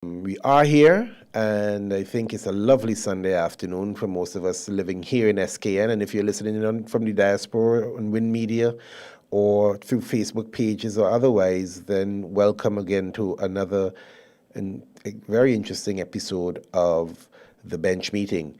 We are here, and I think it's a lovely Sunday afternoon for most of us living here in SKN. And if you're listening from the diaspora on Wind Media or through Facebook pages or otherwise, then welcome again to another and a very interesting episode of the bench meeting.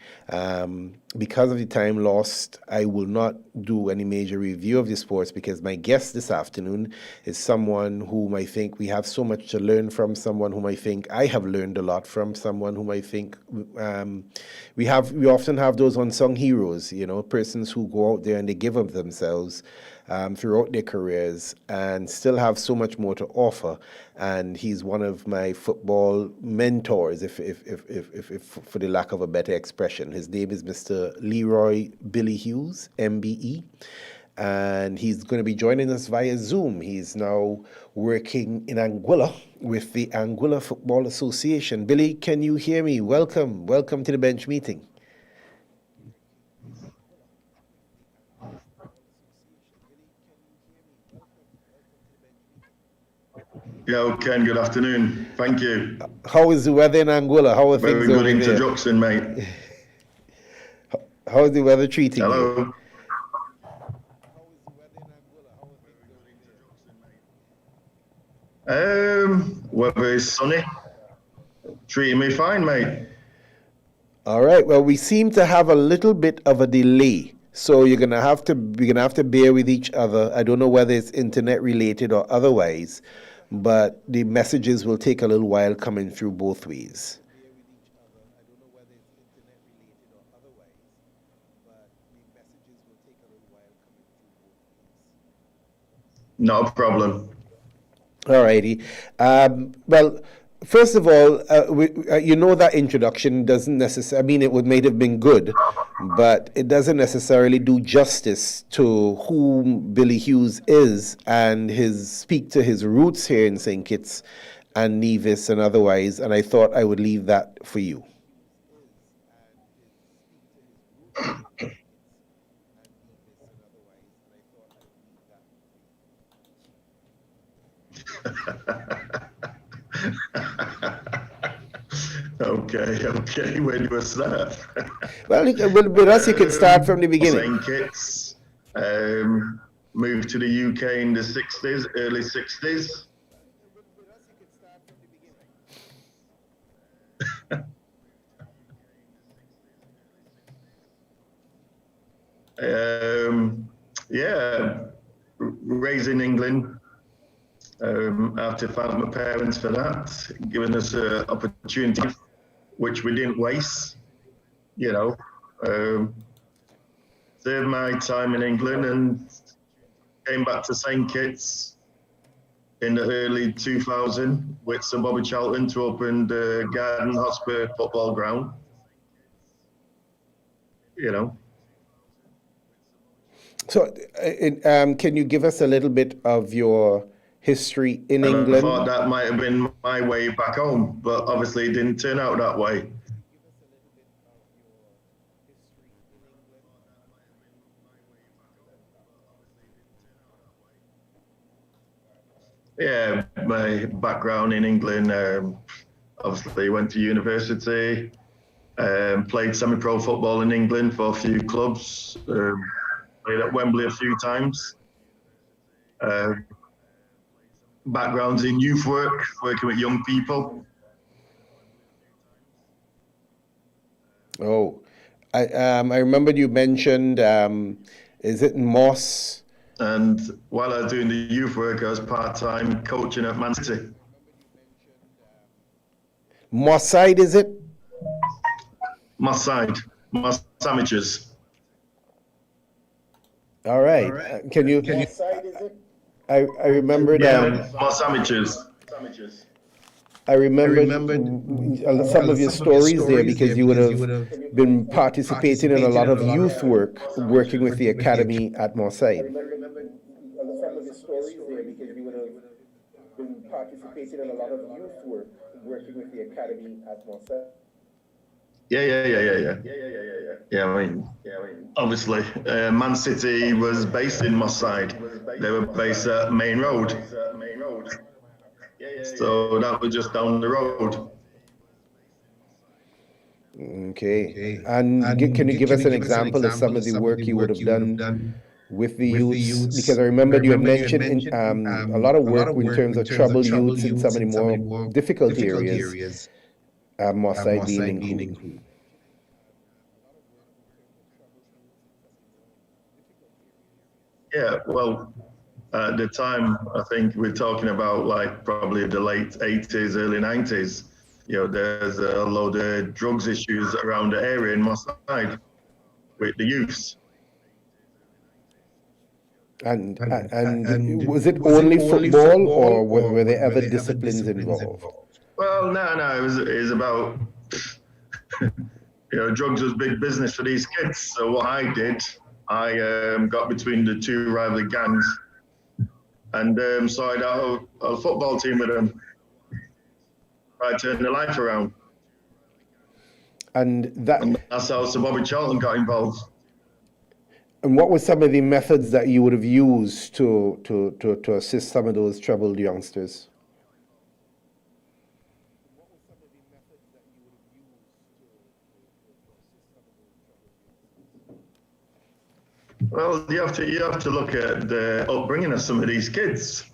Because of the time lost, I will not do any major review of the sports because my guest this afternoon is someone whom I think we have so much to learn from, someone whom I think I have learned a lot from, someone whom I think we often have those unsung heroes, persons who go out there and they give of themselves throughout their careers and still have so much more to offer. And he's one of my football mentors, if for the lack of a better expression. His name is Mr. Leroy Billy Hughes, MBE. And he's going to be joining us via Zoom. He's now working in Anguilla with the Anguilla Football Association. Billy, can you hear me? Welcome to the bench meeting. Yeah, Ken, good afternoon. Thank you. How is the weather in Anguilla? How are Very things good over introduction, mate. How is the weather treating you? Hello. Weather is sunny. Treating me fine, mate. All right. Well, we seem to have a little bit of a delay, so we're gonna have to bear with each other. I don't know whether it's internet related or otherwise, but the messages will take a little while coming through both ways. Not a problem. All righty. Well, first of all, that introduction doesn't necessarily, I mean, might have been good, but it doesn't necessarily do justice to who Billy Hughes is and speak to his roots here in St. Kitts and Nevis and otherwise, and I thought I would leave that for you. Okay. Where do I start? Well, with us, you can start from the beginning. St. Kitts, moved to the UK in the 60s, early 60s. Raised in England. I have to thank my parents for that, giving us an opportunity, which we didn't waste. Served my time in England and came back to St. Kitts in the early 2000s with Sir Bobby Charlton to open the Garden Hotspur football ground. So, can you give us a little bit of your history in England? I thought that might have been my way back home, but obviously it didn't turn out that way. Yeah, my background in England, obviously went to university, played semi-pro football in England for a few clubs, played at Wembley a few times. Backgrounds in youth work, working with young people. Oh, I remember you mentioned, is it Moss? And while I was doing the youth work, I was part-time coaching at Man City. Moss side, is it? Moss side, Moss Amateurs. All right. Can you? Moss side, is it? I remember that. Moss Amateurs. I remember some of your stories there because you would have been participating in a lot of youth work, working with the academy at Mosside. Some of your stories there because you would have been participating in a lot of youth work, working with the academy at Mosside. Yeah, I mean, obviously, Man City was based in Moss Side. They were based at Main Road. So that was just down the road. Okay. And can you give us an example of some of the work you would have done with the youths? Because I remembered you had mentioned a lot of work in terms of troubled youths in some of the more difficult areas, Moss Side being included. Yeah, well, at the time, I think we're talking about like probably the late 80s, early 90s. There's a load of drugs issues around the area in Moss Side with the youths. And was it only football, or were there other disciplines involved? Well, no, it was about drugs was big business for these kids. So what I did, I got between the two rival gangs and started out a football team with them. I turned their life around. And that's how Sir Bobby Charlton got involved. And what were some of the methods that you would have used to assist some of those troubled youngsters? Well, you have to look at the upbringing of some of these kids.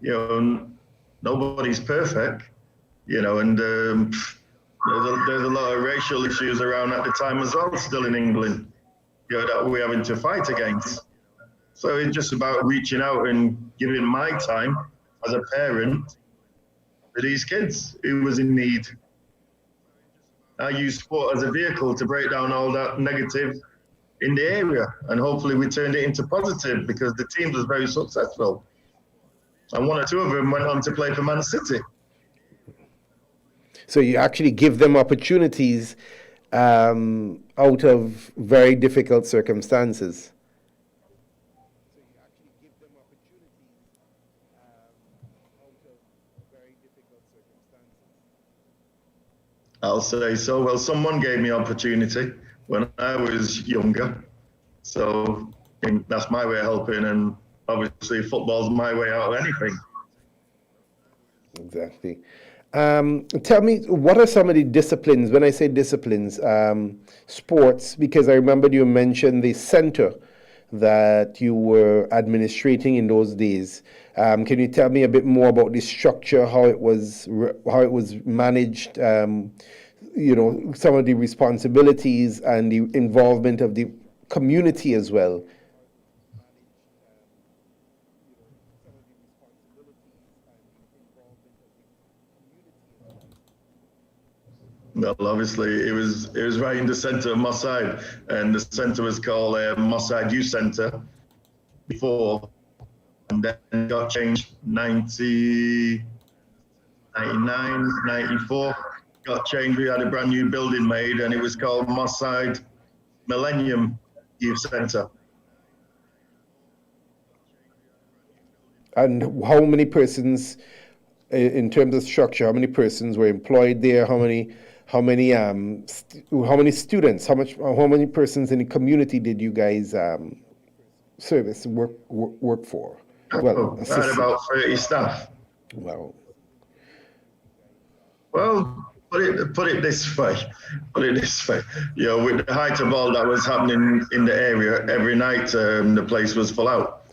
Nobody's perfect, and there's a lot of racial issues around at the time as well, still in England, that we're having to fight against. So it's just about reaching out and giving my time as a parent to these kids who was in need. I use sport as a vehicle to break down all that negative in the area, and hopefully we turned it into positive because the team was very successful. And one or two of them went on to play for Man City. So you actually give them opportunities out of very difficult circumstances. I'll say so. Well, someone gave me opportunity when I was younger. So that's my way of helping, and obviously football's my way out of anything. Exactly. Tell me, what are some of the disciplines? When I say disciplines, sports, because I remember you mentioned the center that you were administrating in those days. Can you tell me a bit more about the structure, how it was managed? Some of the responsibilities and the involvement of the community as well. Well, obviously, it was right in the centre of Moss Side, and the centre was called Moss Side Youth Centre before, and then got changed 99, 94. Got changed. We had a brand new building made, and it was called Moss Side Millennium Youth Centre. And how many persons, in terms of structure, how many persons were employed there? How many students? How many persons in the community did you guys service work for? Well, I had about 30 staff. Wow. Well, put it this way. With the height of all that was happening in the area, every night the place was full out.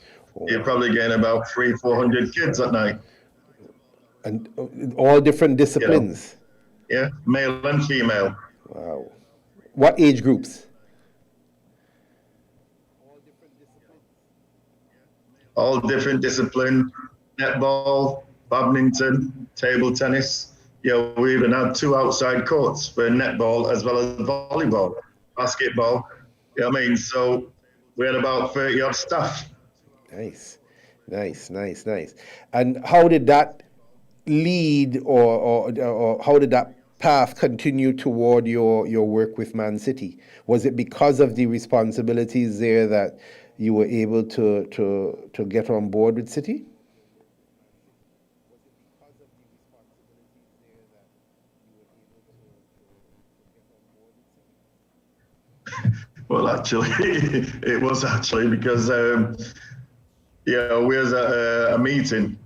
You're probably getting about 300-400 kids at night. And all different disciplines. Yeah, male and female. Wow. What age groups? All different disciplines. Netball, badminton, table tennis. We even had 2 outside courts for netball as well as volleyball, basketball. So we had about 30 odd staff. Nice. And how did that lead or how did that path continue toward your work with Man City? Was it because of the responsibilities there that you were able to get on board with City? Well, actually, it was because we was at a meeting,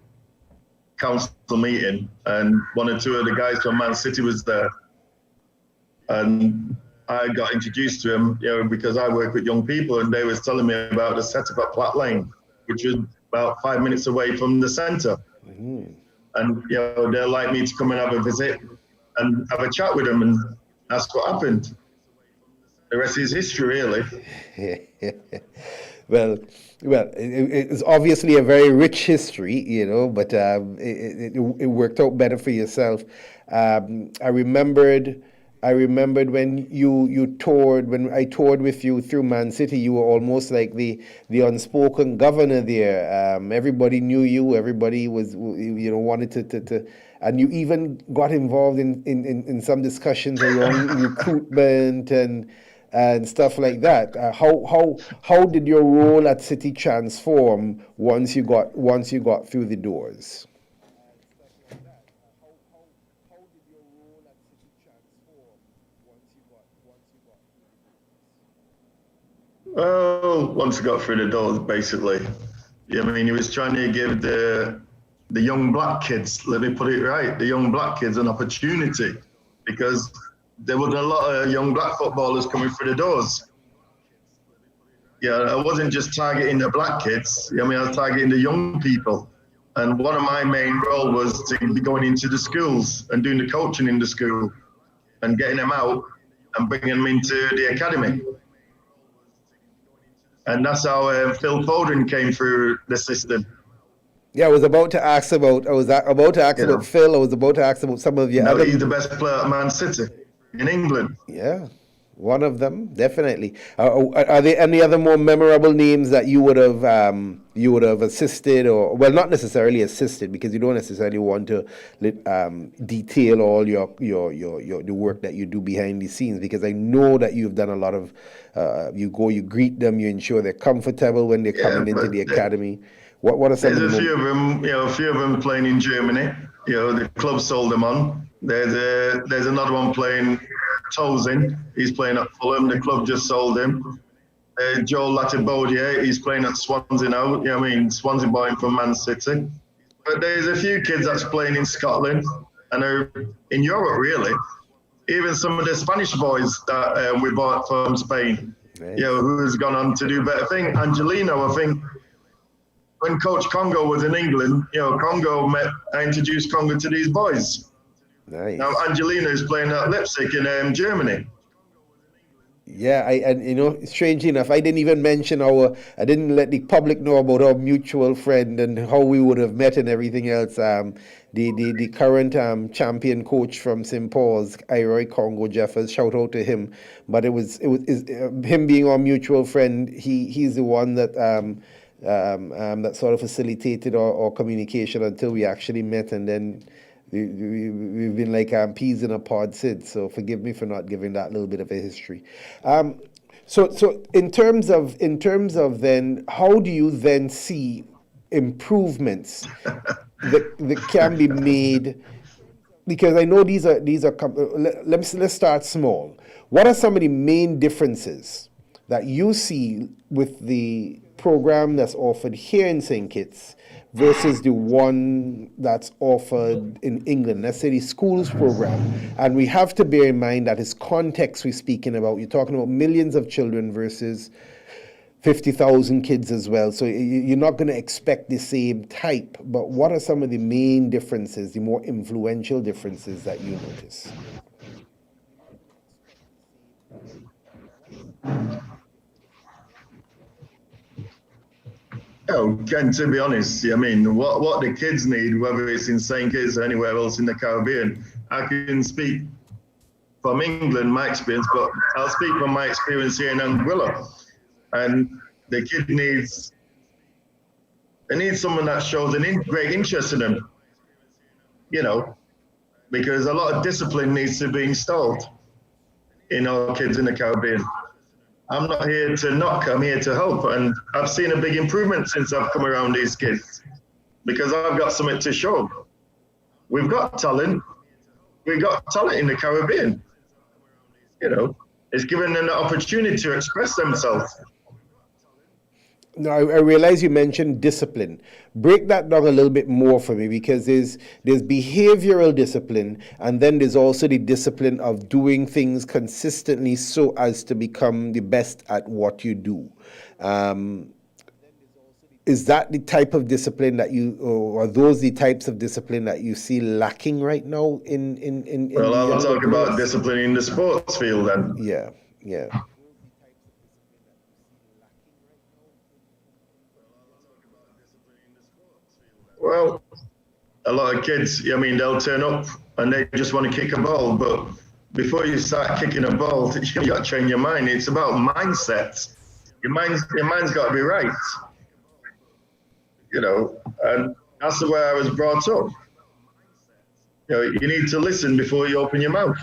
council meeting, and 1 or 2 of the guys from Man City was there. And I got introduced to him, because I work with young people, and they was telling me about the setup at Platt Lane, which was about 5 minutes away from the centre. Mm-hmm. And they'd like me to come and have a visit and have a chat with them, and that's what happened. The rest is history, really. Well, it's obviously a very rich history, but it worked out better for yourself. I remembered when you toured, when I toured with you through Man City, you were almost like the unspoken governor there. Everybody knew you. Everybody was, wanted to and you even got involved in some discussions around recruitment and stuff like that. How did your role at City transform once you got through the doors? Well, once I got through the doors, basically, he was trying to give the young black kids, let me put it right, the young black kids an opportunity, because there wasn't a lot of young black footballers coming through the doors. I wasn't just targeting the black kids. I was targeting the young people. And one of my main role was to be going into the schools and doing the coaching in the school and getting them out and bringing them into the academy. And that's how Phil Foden came through the system. Yeah, I was about to ask about. About Phil. I was about to ask about some of your other. He's the best player at Man City in England. Yeah, one of them definitely. Are there any other more memorable names that you would have assisted, or not necessarily assisted, because you don't necessarily want to detail all your the work that you do behind the scenes, because I know that you've done a lot of. You greet them, you ensure they're comfortable when they're coming into the academy. What are some? There's a few of them. A few of them playing in Germany. The club sold them on. There's another one playing Tozin. He's playing at Fulham. The club just sold him. Joel Latibaudier, he's playing at Swansea now. Swansea buying from Man City. But there's a few kids that's playing in Scotland and are in Europe, really. Even some of the Spanish boys that we bought from Spain, nice. Who's gone on to do better things. Angelino, I think, when Coach Congo was in England, I introduced Congo to these boys. Nice. Now Angelino is playing at Leipzig in Germany. Yeah, and strangely enough, I didn't even mention I didn't let the public know about our mutual friend and how we would have met and everything else. The current champion coach from St. Paul's, Iroy Congo Jeffers, shout out to him. But it was him being our mutual friend. He's the one that that sort of facilitated our communication until we actually met, and then we've been like peas in a pod since. So forgive me for not giving that little bit of a history. So in terms of then, how do you then see improvements that can be made? Because I know these are. Let's start small. What are some of the main differences that you see with the program that's offered here in St. Kitts versus the one that's offered in England, let's say the schools program? And we have to bear in mind that it's context we're speaking about. You're talking about millions of children versus 50,000 kids as well. So you're not going to expect the same type. But what are some of the main differences, the more influential differences that you notice? And to be honest, what the kids need, whether it's in St. Kitts or anywhere else in the Caribbean, I can speak from England, my experience, but I'll speak from my experience here in Anguilla. And the kid needs someone that shows great interest in them, because a lot of discipline needs to be installed in our kids in the Caribbean. I'm not here to knock, I'm here to help. And I've seen a big improvement since I've come around these kids, because I've got something to show. We've got talent. We've got talent in the Caribbean. It's giving them the opportunity to express themselves. No, I realize you mentioned discipline. Break that down a little bit more for me, because there's behavioral discipline, and then there's also the discipline of doing things consistently so as to become the best at what you do. Um, is that the type of discipline that or are those the types of discipline that you see lacking right now in Well, the I'll younger talk about players? discipline in the sports field then. Yeah, yeah, Well, a lot of kids, I mean, they'll turn up and they just want to kick a ball, but before you start kicking a ball, you got to train your mind. It's about mindset. Your mind's got to be right, and that's the way I was brought up. You need to listen before you open your mouth.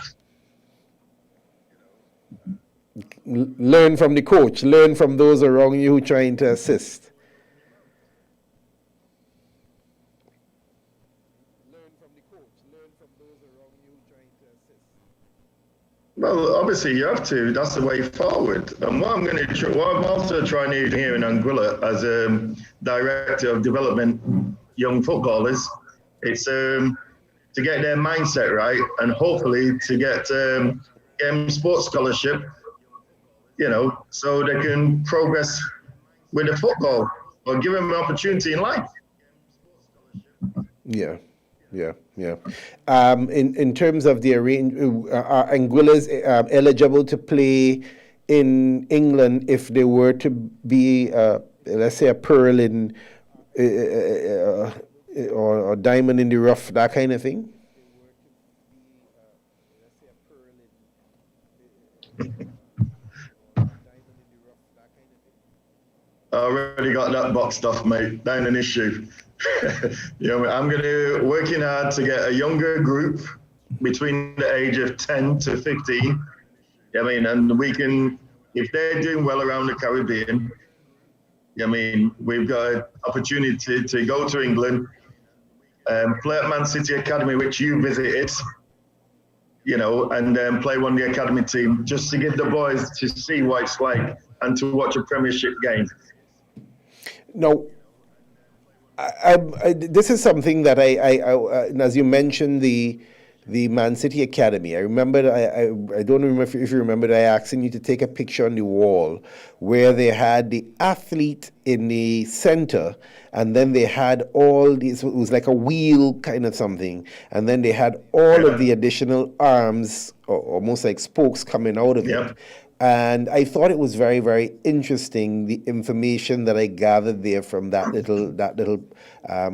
learn from the coach, learn from those around you who trying to assist. Well, obviously you have to. That's the way forward. And what I'm also trying to do here in Anguilla as a director of development young footballers, it's to get their mindset right and hopefully to get them sports scholarship, so they can progress with the football or give them an opportunity in life. Yeah, yeah, yeah. In terms of the arrange, are Anguillas eligible to play in England if they were to be, let's say, a pearl in or diamond in the rough, that kind of thing? I already got that boxed off, mate. That ain't an issue. I'm going to working hard to get a younger group between the age of 10 to 15. And we can, if they're doing well around the Caribbean, we've got an opportunity to go to England, play at Man City Academy, which you visited, and play one of the academy team, just to give the boys to see what it's like and to watch a Premiership game. No, this is something that as you mentioned, the Man City Academy. I remember, I don't remember if you remember, I asking you to take a picture on the wall where they had the athlete in the center, and then they had all these, it was like a wheel kind of something, and then they had all of the additional arms, or almost like spokes coming out of it. And I thought it was very, very interesting, the information that I gathered there from that little.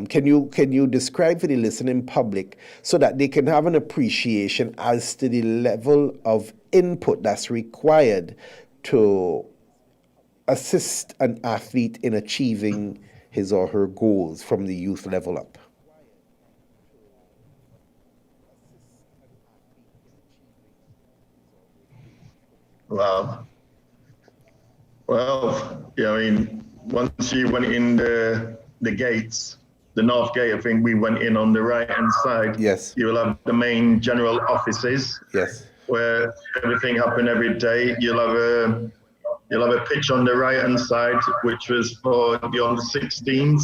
Can you describe for the listening public so that they can have an appreciation as to the level of input that's required to assist an athlete in achieving his or her goals from the youth level up? Wow. Well, once you went in the gates, the north gate, I think we went in on the right-hand side. Yes. You will have the main general offices. Yes. Where everything happened every day. You'll have a pitch on the right-hand side, which was for the under-16s,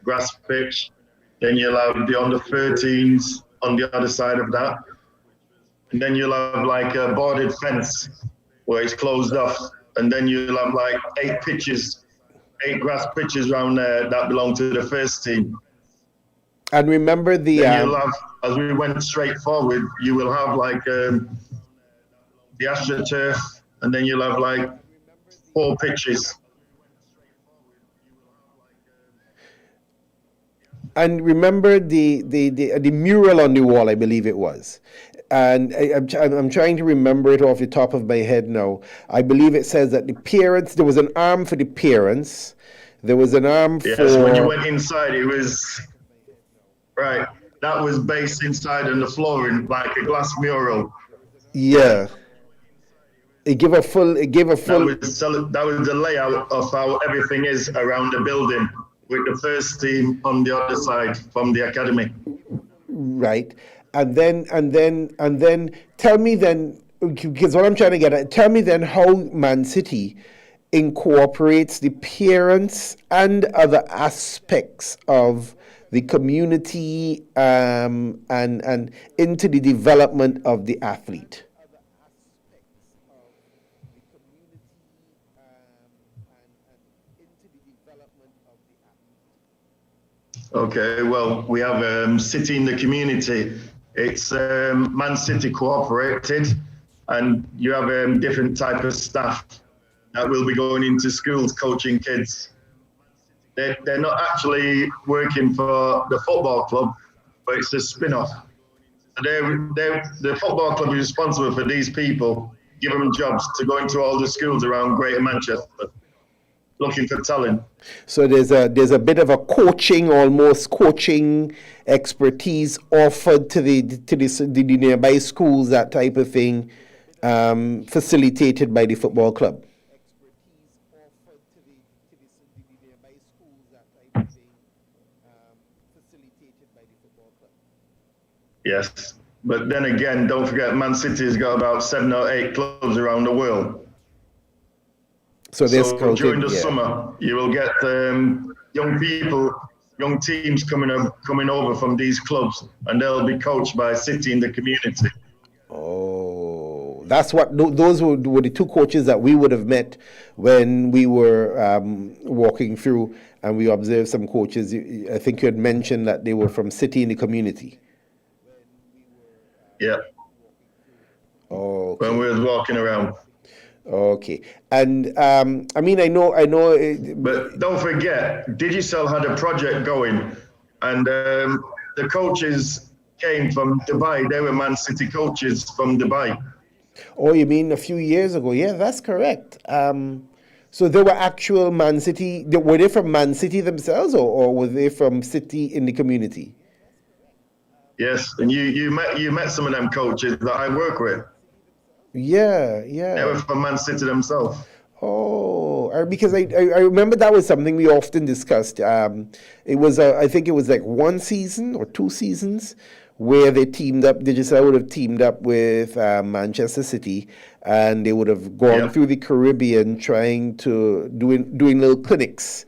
grass pitch. Then you'll have the under-13s on the other side of that. And then you'll have like a boarded fence where it's closed off, and then you'll have like 8 grass pitches around there that belong to the first team. And remember the. Then you'll have, as we went straight forward, you will have like the AstroTurf, and then you'll have like 4 pitches. And remember the mural on the wall, I believe it was. And I'm trying to remember it off the top of my head now. I believe it says that the parents, there was an arm for the parents. There was an arm for... Yes, when you went inside, it was... Right, that was based inside on the flooring, like a glass mural. Yeah. It gave a full... That was the layout of how everything is around the building, with the first team on the other side from the academy. Right. And then tell me then, because what I'm trying to get at, tell me then how Man City incorporates the parents and other aspects of the community and into the development of the athlete. Okay, well, we have City in the Community. It's Man City cooperated, and you have different type of staff that will be going into schools coaching kids. They're not actually working for the football club, but it's a spin-off. The football club is responsible for these people, give them jobs to go into all the schools around Greater Manchester, looking for talent. So there's a bit of a almost coaching expertise offered to the nearby schools, that type of thing, facilitated by the football club. Yes, but then again, don't forget, Man City has got about 7 or 8 clubs around the world. So during the summer, you will get young people, young teams coming over from these clubs, and they'll be coached by City in the Community. Oh, that's what those were the two coaches that we would have met when we were walking through, and we observed some coaches. I think you had mentioned that they were from City in the Community. Yeah. Oh. Okay. When we was walking around. Okay, and I know. But don't forget, Digicel had a project going, and the coaches came from Dubai. They were Man City coaches from Dubai. Oh, you mean a few years ago? Yeah, that's correct. So they were actual Man City. Were they from Man City themselves, or were they from City in the Community? Yes, and you met some of them coaches that I work with. Yeah. They were from Man City themselves. Oh, because I remember that was something we often discussed. It was I think it was like 1 season or 2 seasons where they teamed up. Digicel would have teamed up with Manchester City, and they would have gone through the Caribbean trying to doing little clinics.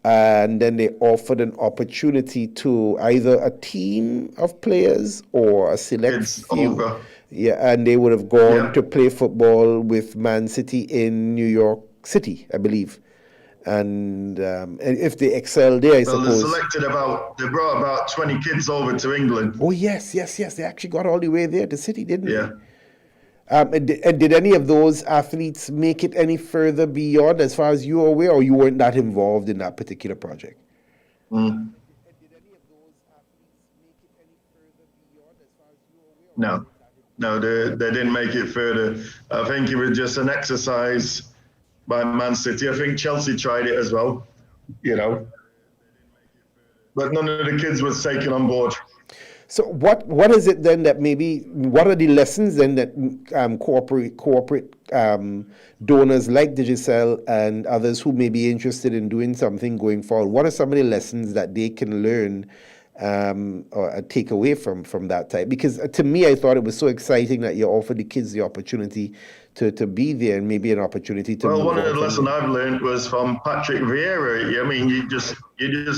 And then they offered an opportunity to either a team of players or a select few. Yeah, and they would have gone to play football with Man City in New York City, I believe. And if they excelled there, I suppose. They brought about 20 kids over to England. Oh, yes. They actually got all the way there to City, didn't they? Yeah. And did any of those athletes make it any further beyond, as far as you are aware, or you weren't that involved in that particular project? No, they didn't make it further. I think it was just an exercise by Man City. I think Chelsea tried it as well, but none of the kids was taken on board. So what is it then that what are the lessons then that corporate donors like Digicel and others who may be interested in doing something going forward, what are some of the lessons that they can learn or take away from that type? Because to me, I thought it was so exciting that you offered the kids the opportunity to be there, and maybe an opportunity to. Well, one of the lessons I've learned was from Patrick Vieira. I mean, you just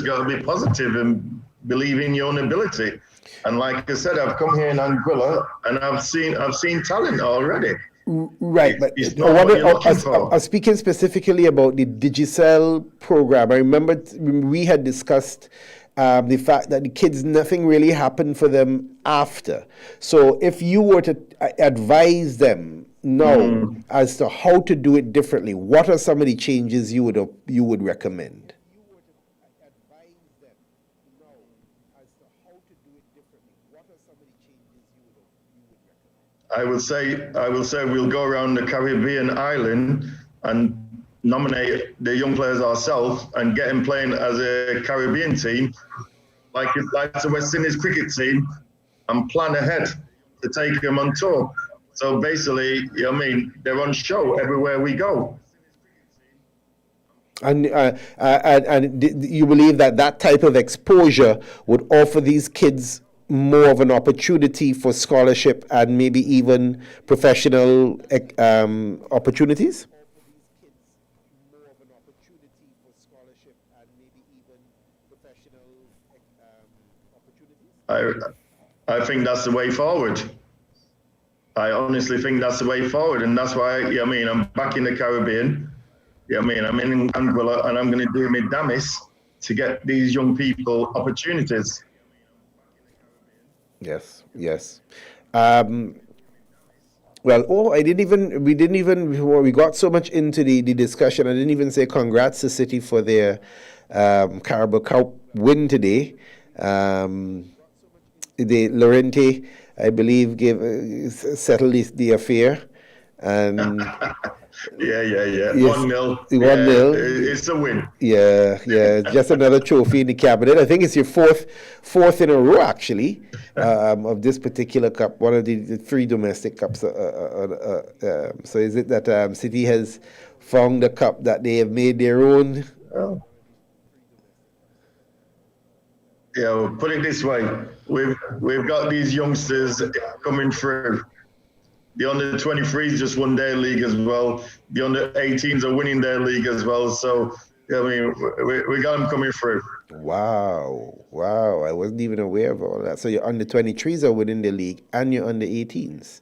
got to be positive and believe in your own ability. And like I said, I've come here in Anguilla and I've seen talent already. Right, but I was speaking specifically about the Digicel program. I remember we had discussed the fact that the kids, nothing really happened for them after. So if you were to advise them now as to how to do it differently, what are some of the changes you would recommend? I will say we'll go around the Caribbean island and nominate the young players ourselves and get them playing as a Caribbean team, like the West Indies cricket team, and plan ahead to take them on tour. So basically, they're on show everywhere we go. And you believe that type of exposure would offer these kids more of an opportunity for scholarship and maybe even professional opportunities? I I think that's the way forward. I honestly think that's the way forward, and that's why I'm back in the Caribbean. I'm in Anguilla, and I'm going to do my damnest to get these young people opportunities. Yes, yes. Well, we got so much into the discussion, I didn't even say congrats to City for their Carabao Cup win today. The Lorente, I believe, settled the affair. And Yeah. yes, 1-0. 1-0. It's a win. Yeah. Just another trophy in the cabinet. I think it's your fourth in a row, actually, of this particular cup. One of the three domestic cups. So is it that City has found a cup that they have made their own? Oh. Put it this way: we've got these youngsters coming through. The under-23s just won their league as well. The under-18s are winning their league as well. So, we got them coming through. Wow. I wasn't even aware of all that. So your under-23s are winning the league and your under-18s.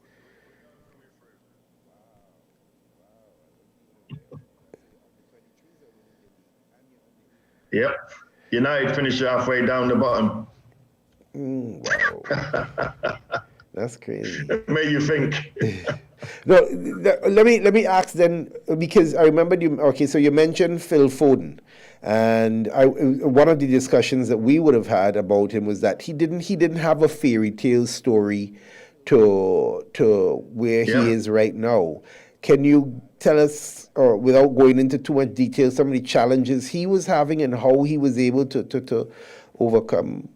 Yep. United finished halfway down the bottom. Wow. That's crazy. Made you think. No, let me ask then, because I remember you. Okay, so you mentioned Phil Foden, and one of the discussions that we would have had about him was that he didn't have a fairy tale story to where he is right now. Can you tell us, or without going into too much detail, some of the challenges he was having and how he was able to overcome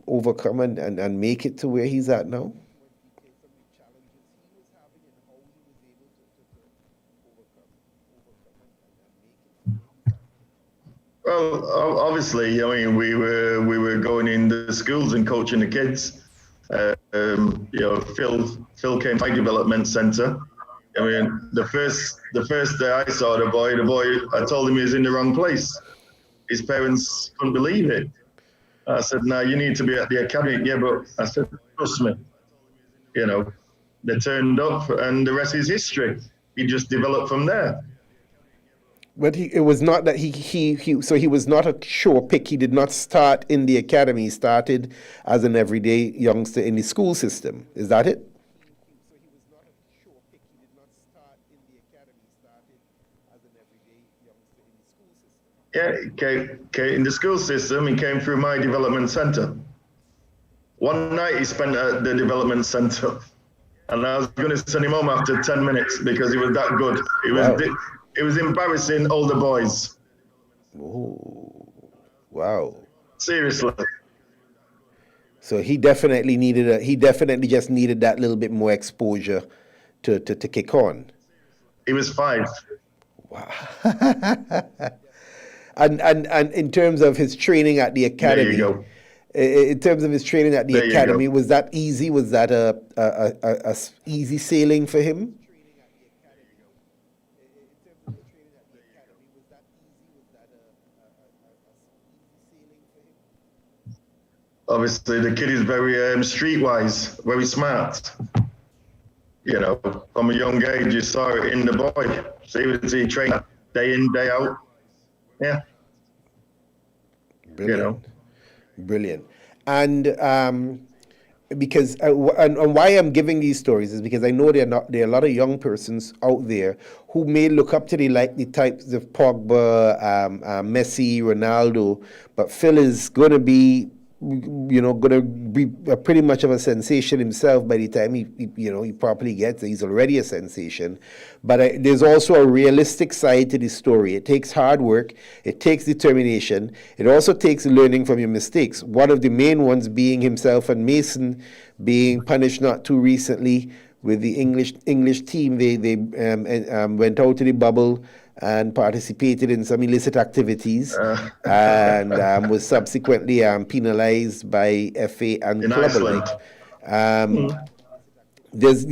and make it to where he's at now? Well, obviously, we were going in the schools and coaching the kids. Phil came to my development centre. The first day I saw the boy, I told him he was in the wrong place. His parents couldn't believe it. I said, "No, you need to be at the academy." Yeah, but I said, "Trust me." They turned up, and the rest is history. He just developed from there. But it was not that so he was not a sure pick. He did not start in the academy. He started as an everyday youngster in the school system. Is that it? Yeah, in the school system, he came through my development centre. One night he spent at the development centre, and I was going to send him home after 10 minutes because he was that good. It was embarrassing older boys. Oh, wow. Seriously. So he definitely just needed that little bit more exposure to kick on. He was 5. Wow. And in terms of his training at the academy, there you go. In terms of his training at the There you academy, go. was that easy? Was that a easy sailing for him? Obviously, the kid is very streetwise, very smart. From a young age, you saw it in the boy. So he trained day in, day out. Yeah. Brilliant. And because and why I'm giving these stories is because I know there are a lot of young persons out there who may look up to the types of Pogba, Messi, Ronaldo, but Phil is going to be pretty much of a sensation himself by the time he properly gets there. He's already a sensation. But there's also a realistic side to the story. It takes hard work. It takes determination. It also takes learning from your mistakes. One of the main ones being himself and Mason being punished not too recently with the English team. They went out to the bubble and participated in some illicit activities and was subsequently penalized by FA and club alike. There's,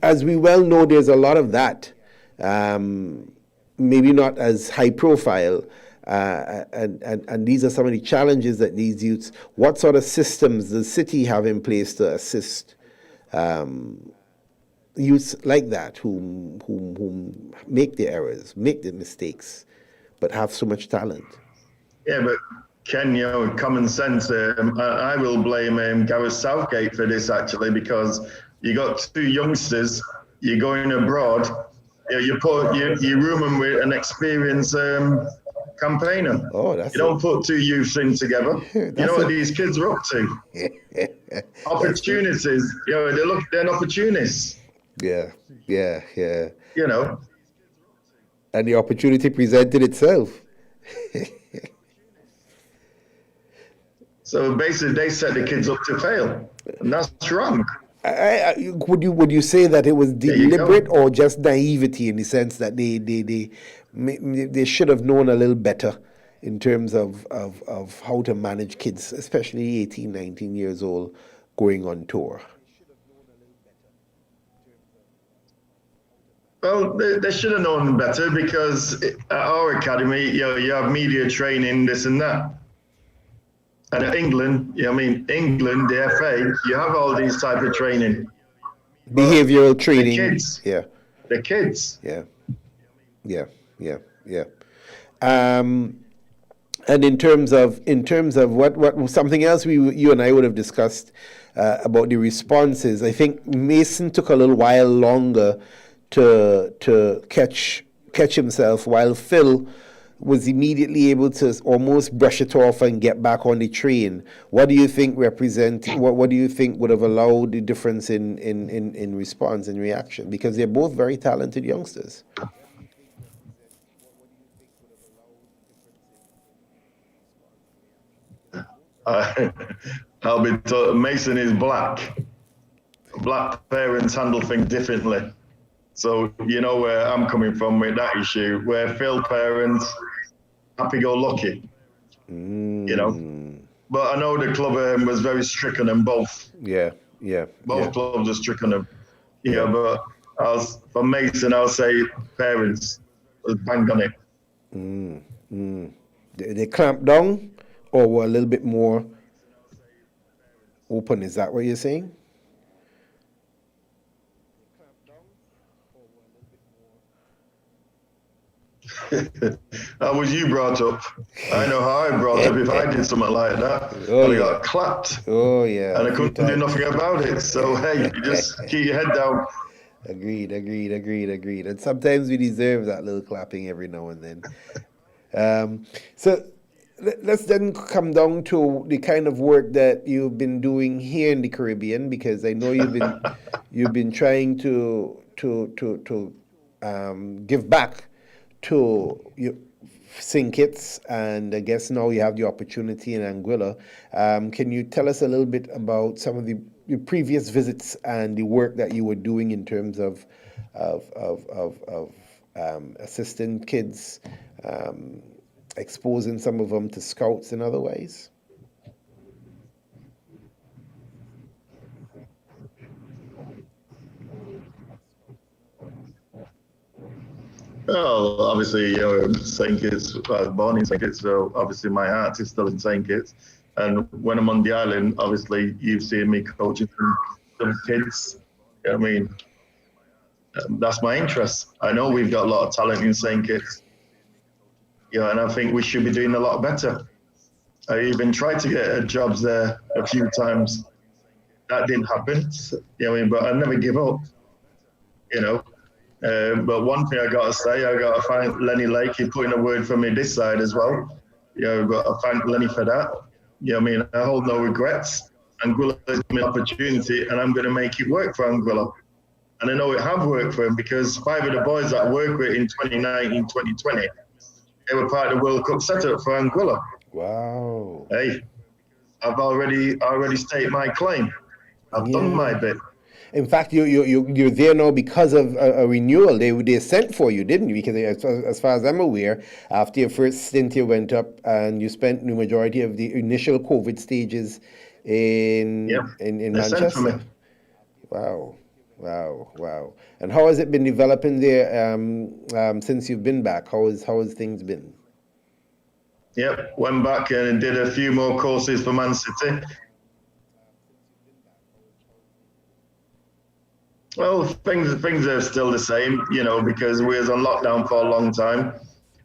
as we well know, there's a lot of that. Maybe not as high profile, And these are some of the challenges that these youths. What sort of systems does the city have in place to assist youths like that who make the errors, make the mistakes, but have so much talent? Yeah, but Ken, common sense. I will blame Gareth Southgate for this actually, because you got two youngsters. You're going abroad. You room them with an experienced campaigner. Oh, that's you don't put two youths in together. You know what these kids are up to? Opportunities. They're opportunists. Yeah. And the opportunity presented itself. So basically, they set the kids up to fail, and that's wrong. Would you say that it was deliberate or just naivety, in the sense that they should have known a little better in terms of how to manage kids, especially 18, 19 years old, going on tour? Well, they should have known better, because at our academy, you have media training, this and that. And at England, England, the FA, you have all these type of training. Behavioral training. The kids. Yeah. The kids. Yeah. And in terms of what something else you and I would have discussed about the responses, I think Mason took a little while longer to catch himself, while Phil was immediately able to almost brush it off and get back on the train. What do you think what do you think would have allowed the difference in response and reaction? Because they're both very talented youngsters. I'll be told, Mason is black. Black parents handle things differently. So you know where I'm coming from with that issue, where Phil parents happy-go-lucky, But I know the club was very strict on them both. Yeah. Both clubs are strict on them. But for Mason, I'll say parents was bang on it. They clamped down, or were a little bit more open? Is that what you're saying? How was you brought up? I know how I brought up if I did something like that. I got clapped. Oh, yeah. And I couldn't do nothing about it. So, hey, you just keep your head down. Agreed. And sometimes we deserve that little clapping every now and then. So let's then come down to the kind of work that you've been doing here in the Caribbean, because I know you've been trying to give back to St. Kitts, and I guess now you have the opportunity in Anguilla. Can you tell us a little bit about some of your previous visits and the work that you were doing in terms of assisting kids, exposing some of them to scouts and other ways? Well, obviously, St. Kitts, I was born in St. Kitts, so obviously my heart is still in St. Kitts. And when I'm on the island, obviously you've seen me coaching some kids. That's my interest. I know we've got a lot of talent in St. Kitts. And I think we should be doing a lot better. I even tried to get jobs there a few times. That didn't happen. But I never give up. But one thing I got to say, I got to thank Lenny Lake. He's putting a word for me this side as well. I've got to thank Lenny for that. I hold no regrets. Anguilla has given me an opportunity, and I'm going to make it work for Anguilla. And I know it have worked for him, because 5 of the boys that I worked with in 2019, 2020, they were part of the World Cup setup for Anguilla. Wow. Hey, I've already stated my claim. I've done my bit. In fact, you're there now because of a renewal. They sent for you, didn't you? Because as far as I'm aware, after your first stint, you went up and you spent the majority of the initial COVID stages in Manchester. Wow. And how has it been developing there since you've been back? How has things been? Yep, went back and did a few more courses for Man City. Well, things are still the same, because we was on lockdown for a long time.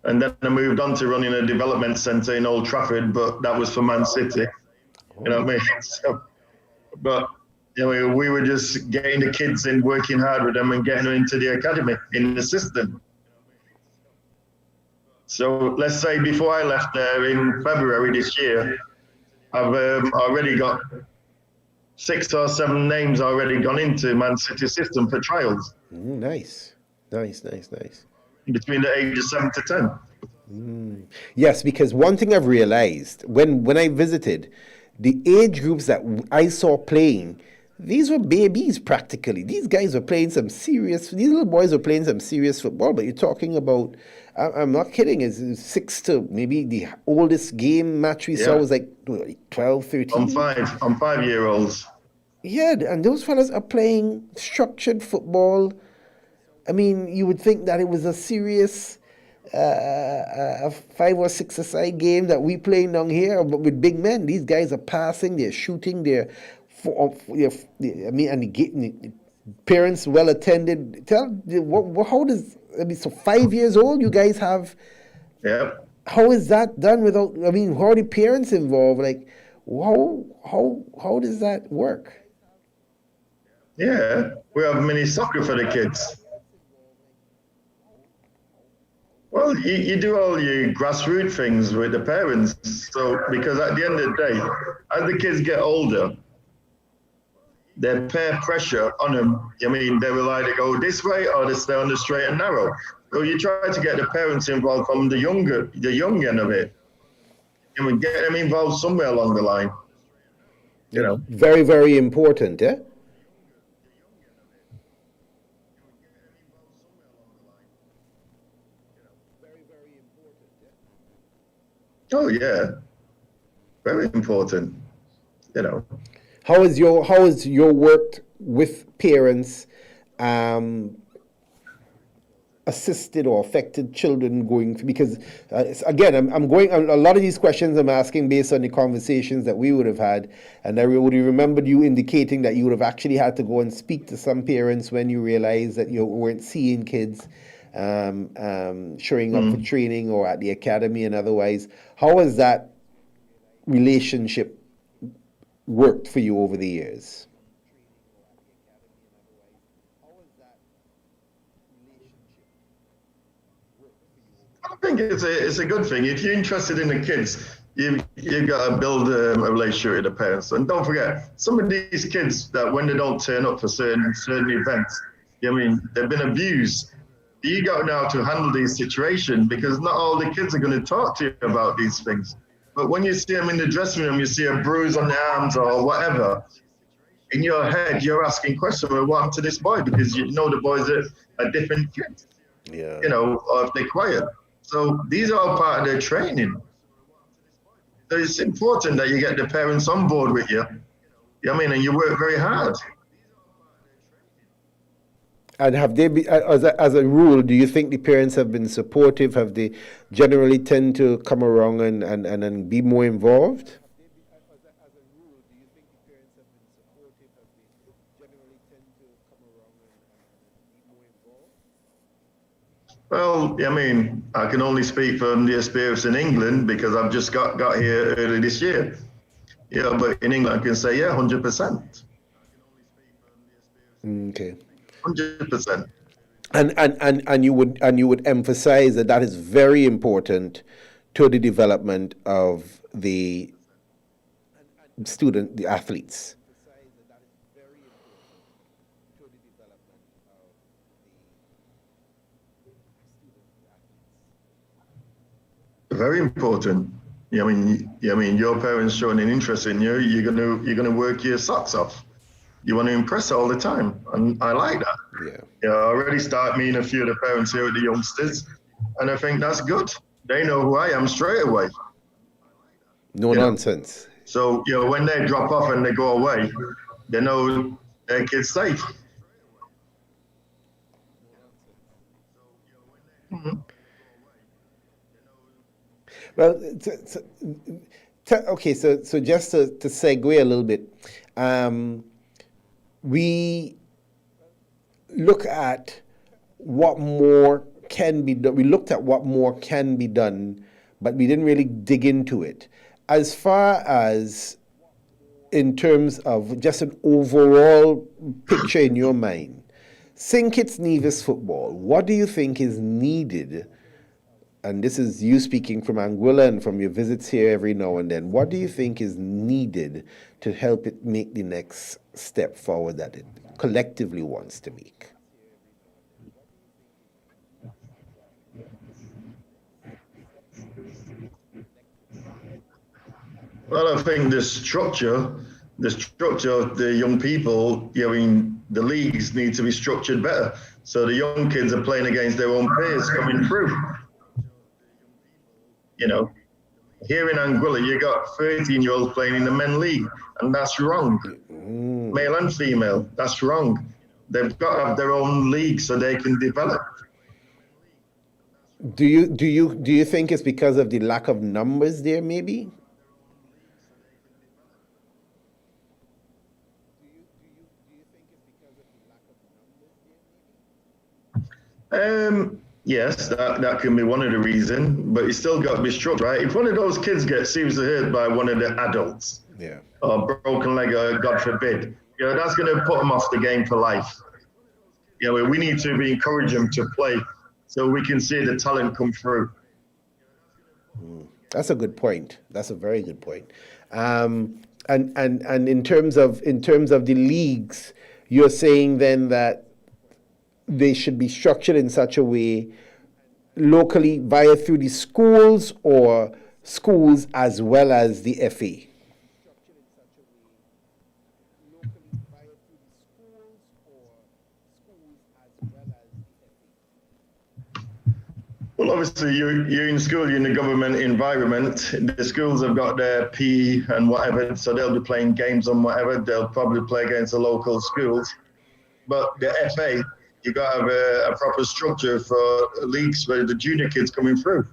And then I moved on to running a development centre in Old Trafford, but that was for Man City. You know what I mean? So, but we were just getting the kids in, working hard with them and getting them into the academy, in the system. So let's say before I left there in February this year, I've already got 6 or 7 names already gone into Man City system for trials. Nice. Between the age of 7 to 10. Yes, because one thing I've realized when I visited, the age groups that I saw playing, these were babies practically. These guys were playing these little boys were playing some serious football, but you're talking about, I'm not kidding, it's 6 to maybe the oldest game match we saw was like 12, 13. On 5-year-olds. Yeah, and those fellas are playing structured football. I mean, you would think that it was a serious a 5 or 6-a-side game that we playing down here, but with big men. These guys are passing, they're shooting, and the parents well attended. So 5 years old, you guys have. Yeah. How is that done without? I mean, how are the parents involved? Like, how does that work? Yeah, we have mini soccer for the kids. Well, you do all your grassroots things with the parents. So, because at the end of the day, as the kids get older, they peer pressure on them. I mean, they will either go this way or they stay on the straight and narrow. So you try to get the parents involved from the young end of it. I mean, get them involved somewhere along the line. Very, very important, yeah? Oh yeah, very important. How is your work with parents assisted or affected children going through? Because again, I'm going a lot of these questions I'm asking based on the conversations that we would have had, and I would remembered you indicating that you would have actually had to go and speak to some parents when you realized that you weren't seeing kids showing up for training or at the academy and otherwise. How has that relationship worked for you over the years? I think it's a good thing. If you're interested in the kids, you've got to build a relationship with the parents. And don't forget, some of these kids that when they don't turn up for certain events, they've been abused. You got now to handle these situations because not all the kids are going to talk to you about these things. But when you see them in the dressing room, you see a bruise on their arms or whatever. In your head, you're asking questions, well, what happened to this boy? Because the boys are a different kid. Yeah. Or if they're quiet. So these are all part of their training. So it's important that you get the parents on board with you. And you work very hard. And have they been, as a rule, do you think the parents have been supportive? Have they generally tend to come around and be more involved? Well, I can only speak from the experience in England because I've just got here early this year. Yeah, but in England I can say, 100%. Okay. 100%. And you would emphasize that is very important to the development of the athletes. Very important. Your parents showing an interest in you, you're gonna work your socks off. You want to impress all the time, and I like that. I already start meeting a few of the parents here with the youngsters, and I think that's good. They know who I am straight away. No nonsense. So when they drop off and they go away, they know their kid's safe. Well, okay, so just to segue a little bit, we look at what more can be done. We looked at what more can be done, but we didn't really dig into it. As far as in terms of just an overall picture in your mind, St. Kitts Nevis football, what do you think is needed? And this is you speaking from Anguilla and from your visits here every now and then. What do you think is needed to help it make the next step forward that it collectively wants to make? Well, I think the structure of the young people, the leagues need to be structured better. So the young kids are playing against their own peers coming through. Here in Anguilla, you got 13-year-olds playing in the men league, and that's wrong. Male and female, that's wrong. They've got to have their own league so they can develop. Do you think it's because of the lack of numbers there, maybe? Yes, that can be one of the reasons, but you still got to be structured, right? If one of those kids gets seriously hurt by one of the adults, or broken leg, or God forbid, that's going to put them off the game for life. We need to encourage them to play so we can see the talent come through. That's a good point. That's a very good point. And in terms of the leagues, you're saying then that they should be structured in such a way locally via through the schools or schools as well as the FA? Well, obviously, you're in school, you're in the government environment. The schools have got their PE and whatever, so they'll be playing games on whatever. They'll probably play against the local schools. But the FA, you got to have a proper structure for leagues where the junior kids coming through.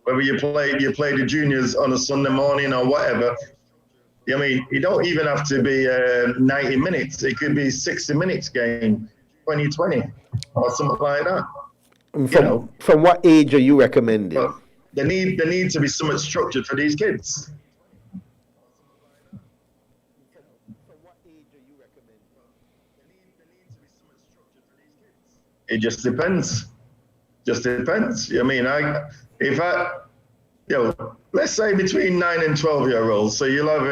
Whether you play the juniors on a Sunday morning or whatever, you don't even have to be 90 minutes. It could be 60 minutes game, 2020 or something like that. From what age are you recommending? But there need to be so much structure for these kids. It just depends. Let's say between 9 and 12-year-olds. So you'll have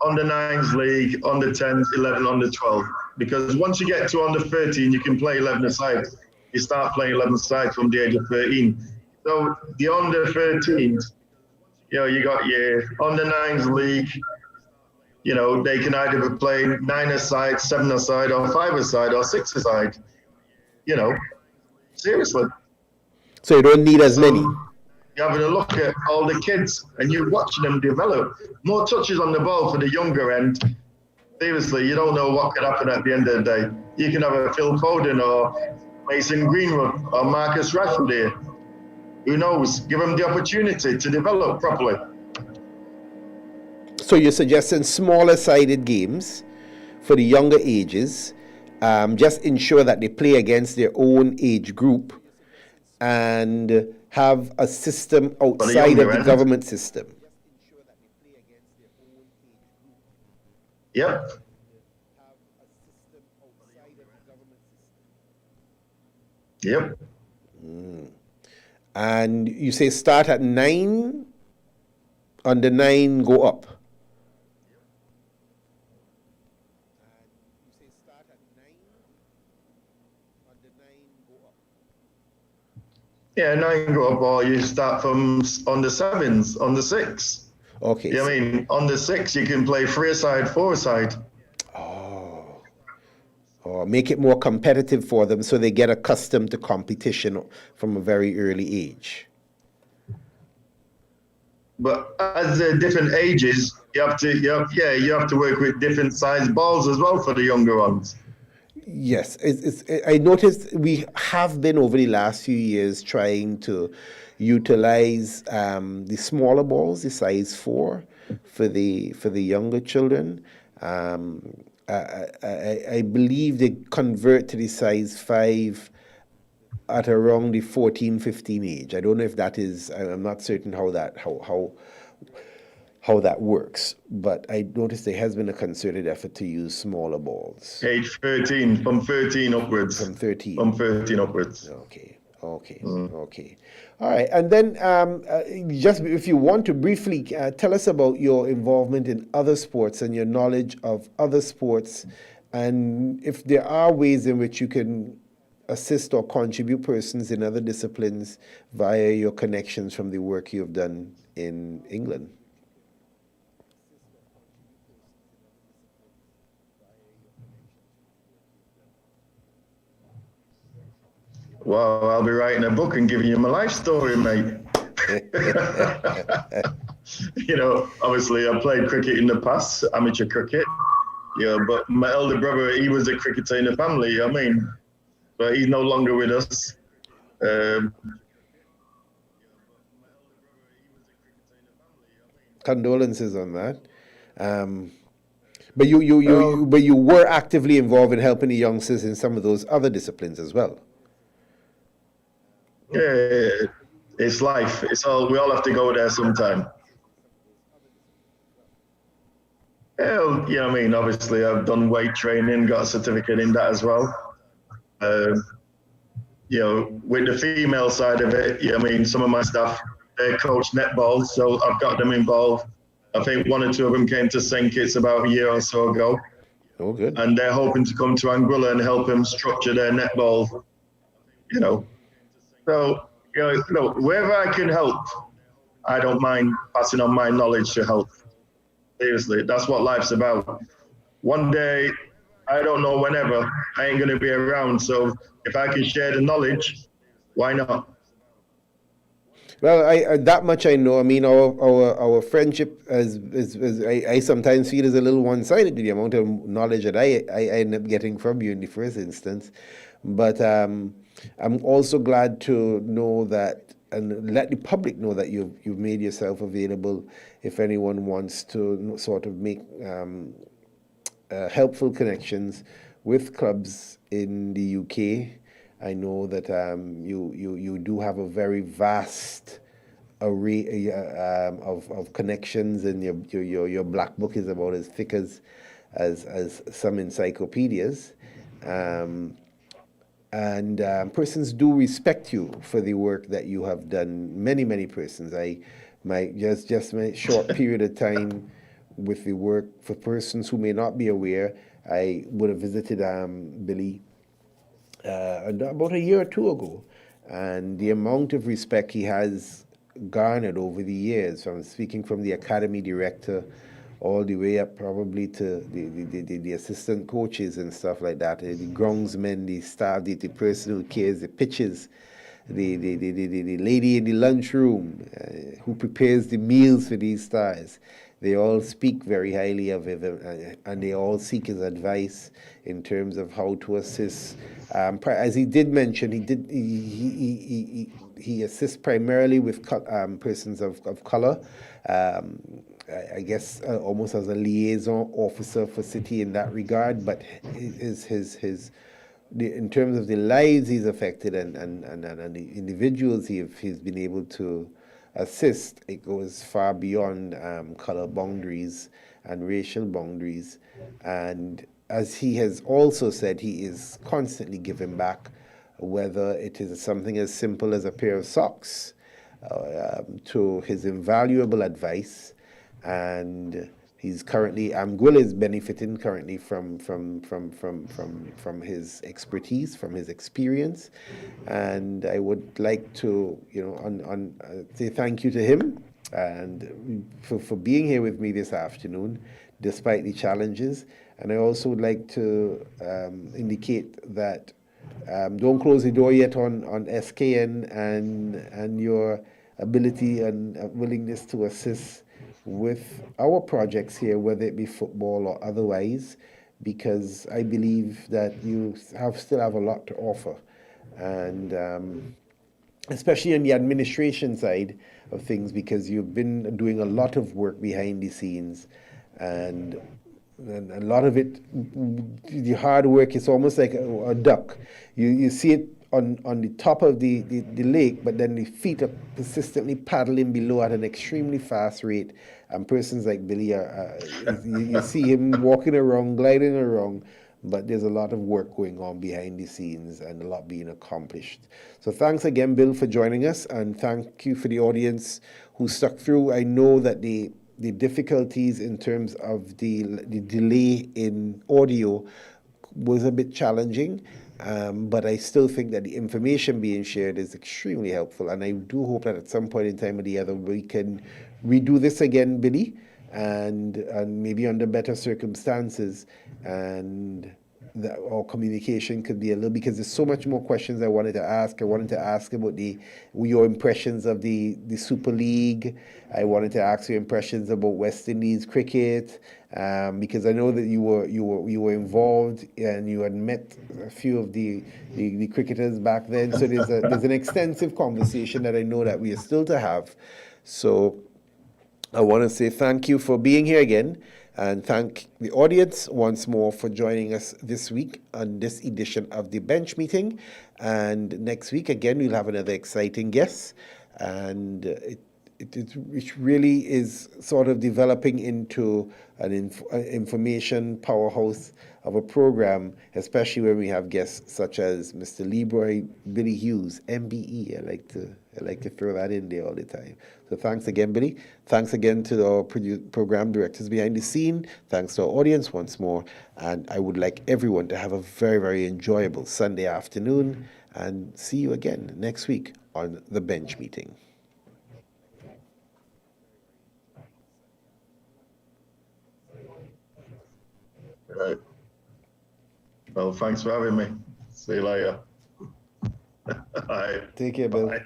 under 9s league, under 10s, 11, under 12. Because once you get to under 13, you can play 11 aside. You start playing 11 aside from the age of 13. So the under 13s, you got your under 9s league. They can either play 9 aside, 7 aside, or 5 aside, or 6 aside. Seriously. So you don't need as many. You're having a look at all the kids and you're watching them develop. More touches on the ball for the younger end. Seriously, you don't know what could happen at the end of the day. You can have a Phil Foden or Mason Greenwood or Marcus Rashford here. Who knows? Give them the opportunity to develop properly. So you're suggesting smaller sided games for the younger ages. Just ensure that they play against their own age group and have a system outside of the government system. Yep. Yep. And you say start at 9, under 9 go up. Yeah, 9 go up, or you start from on the 7s, on the 6. Okay. On the 6 you can play 3-a-side, 4-a-side. Or make it more competitive for them so they get accustomed to competition from a very early age. But as the different ages, you have to work with different size balls as well for the younger ones. Yes, I noticed we have been over the last few years trying to utilize the smaller balls, the size 4, for the younger children. Um, I believe they convert to the size 5 at around the 14, 15 age. I don't know if that is. I'm not certain how that works, but I noticed there has been a concerted effort to use smaller balls. Age 13, from 13 upwards. From 13. From 13 upwards. Okay, okay. All right, and then just if you want to briefly tell us about your involvement in other sports and your knowledge of other sports, and if there are ways in which you can assist or contribute persons in other disciplines via your connections from the work you've done in England. Wow, I'll be writing a book and giving you my life story, mate. Obviously I played cricket in the past, amateur cricket. But my elder brother, he was a cricketer in the family, but he's no longer with us. Condolences on that. But you were actively involved in helping the youngsters in some of those other disciplines as well. Yeah, it's life. We all have to go there sometime. Obviously I've done weight training, got a certificate in that as well. With the female side of it, some of my staff, they coach netball, so I've got them involved. I think 1 or 2 of them came to St. Kitts about a year or so ago. Oh, good. And they're hoping to come to Anguilla and help them structure their netball, So, wherever I can help, I don't mind passing on my knowledge to help. Seriously, that's what life's about. One day, I don't know whenever, I ain't going to be around. So if I can share the knowledge, why not? Well, I that much I know. I mean, our friendship I sometimes feel is a little one-sided, the amount of knowledge that I end up getting from you in the first instance. But I'm also glad to know that, and let the public know that you've made yourself available if anyone wants to sort of make helpful connections with clubs in the UK. I know that you do have a very vast array of connections, and your black book is about as thick as some encyclopedias. And persons do respect you for the work that you have done. Many persons. Just my short period of time with the work, for persons who may not be aware, I would have visited Billy about a year or two ago, and the amount of respect he has garnered over the years, from speaking from the academy director all the way up probably to the assistant coaches and stuff like that, the groundsmen, the staff, the person who cares, the pitches, the lady in the lunchroom who prepares the meals for these stars. They all speak very highly of him, and they all seek his advice in terms of how to assist. As he did mention, he assists primarily with persons of color. I guess almost as a liaison officer for City in that regard, but in terms of the lives he's affected and the individuals he's been able to assist, it goes far beyond color boundaries and racial boundaries. And as he has also said, he is constantly giving back, whether it is something as simple as a pair of socks to his invaluable advice. And he's currently, Anguilla is benefiting currently from his expertise, from his experience, and I would like to, say thank you to him and for being here with me this afternoon, despite the challenges. And I also would like to indicate that don't close the door yet on SKN and your ability and willingness to assist with our projects here, whether it be football or otherwise. because I believe that you still have a lot to offer. And especially on the administration side of things, because you've been doing a lot of work behind the scenes, and a lot of it, the hard work is almost like a duck. You see it on the top of the lake, but then the feet are persistently paddling below at an extremely fast rate. And persons like Billy, you see him walking around, gliding around, but there's a lot of work going on behind the scenes and a lot being accomplished. So thanks again, Bill, for joining us, and thank you for the audience who stuck through. I know that the difficulties in terms of the delay in audio was a bit challenging, but I still think that the information being shared is extremely helpful, and I do hope that at some point in time or the other we can redo this again, Billy, and maybe under better circumstances, and that our communication could be a little, because there's so much more questions I wanted to ask. I wanted to ask about your impressions of the Super League. I wanted to ask your impressions about West Indies cricket, because I know that you were involved and you had met a few of the cricketers back then. So there's an extensive conversation that I know that we are still to have. So I want to say thank you for being here again, and thank the audience once more for joining us this week on this edition of the Bench Meeting. And next week, again, we'll have another exciting guest. And it really is sort of developing into an information powerhouse of a program, especially when we have guests such as Mr. Leroy Billy Hughes, MBE. I like to throw that in there all the time. So thanks again, Billy. Thanks again to our program directors behind the scene. Thanks to our audience once more. And I would like everyone to have a very, very enjoyable Sunday afternoon, and see you again next week on the Bench Meeting. Right. Well, thanks for having me. See you later. Bye. Take care, Bill. Bye.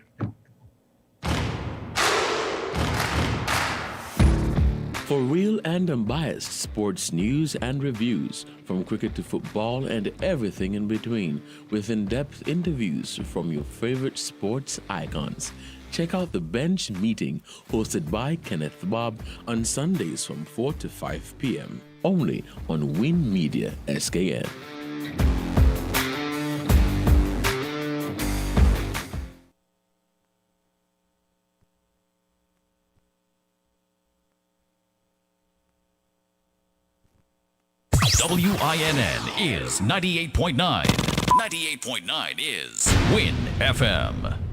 For real and unbiased sports news and reviews, from cricket to football and everything in between, with in-depth interviews from your favorite sports icons, check out The Bench Meeting, hosted by Kenneth Bob, on Sundays from 4 to 5 p.m., only on Win Media SKN. WINN is 98.9. 98.9 is Win FM.